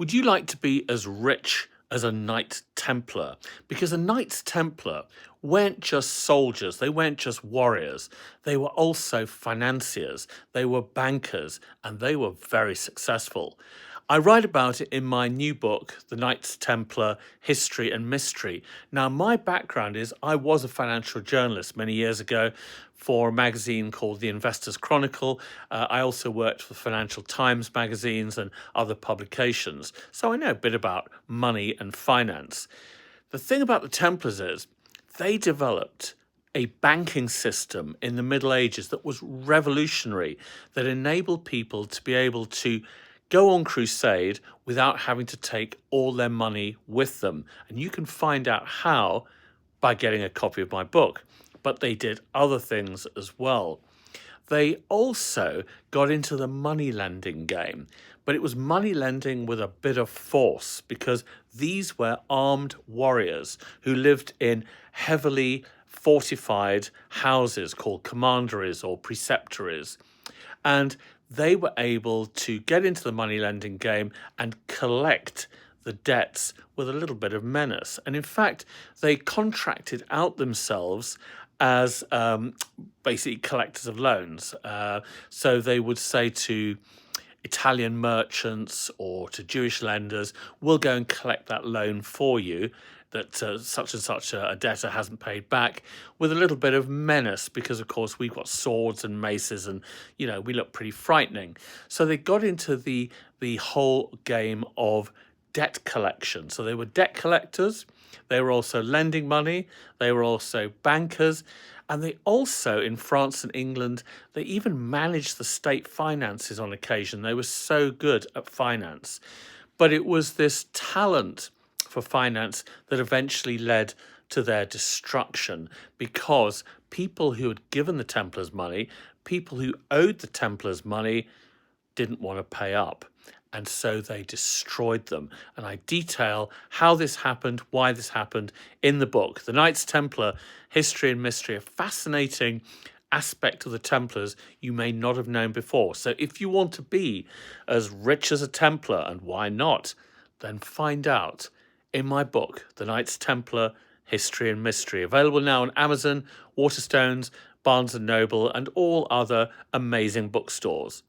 Would you like to be as rich as a Knight Templar? Because a Knights Templar weren't just soldiers, they weren't just warriors, they were also financiers, they were bankers, and they were very successful. I write about it in my new book, The Knights Templar History and Mystery. Now, my background is I was a financial journalist many years ago for a magazine called The Investors Chronicle. I also worked for Financial Times magazines and other publications, so I know a bit about money and finance. The thing about the Templars is they developed a banking system in the Middle Ages that was revolutionary, that enabled people to be able to go on crusade without having to take all their money with them. And you can find out how by getting a copy of my book. But they did other things as well. They also got into the money lending game, but it was money lending with a bit of force because these were armed warriors who lived in heavily fortified houses called commanderies or preceptories. And they were able to get into the money lending game and collect the debts with a little bit of menace. And in fact, they contracted out themselves as basically collectors of loans. So they would say to Italian merchants or to Jewish lenders, we'll go and collect that loan for you that such and such a debtor hasn't paid back, with a little bit of menace because, of course, we've got swords and maces and, we look pretty frightening. So they got into the whole game of debt collection. So they were debt collectors, they were also lending money, they were also bankers, and they also, in France and England, they even managed the state finances on occasion. They were so good at finance. But it was this talent for finance that eventually led to their destruction, because people who had given the Templars money, people who owed the Templars money, didn't want to pay up. And so they destroyed them. And I detail how this happened, why this happened in the book. The Knights Templar History and Mystery, a fascinating aspect of the Templars you may not have known before. So if you want to be as rich as a Templar, and why not, then find out in my book, The Knights Templar History and Mystery, available now on Amazon, Waterstones, Barnes & Noble, and all other amazing bookstores.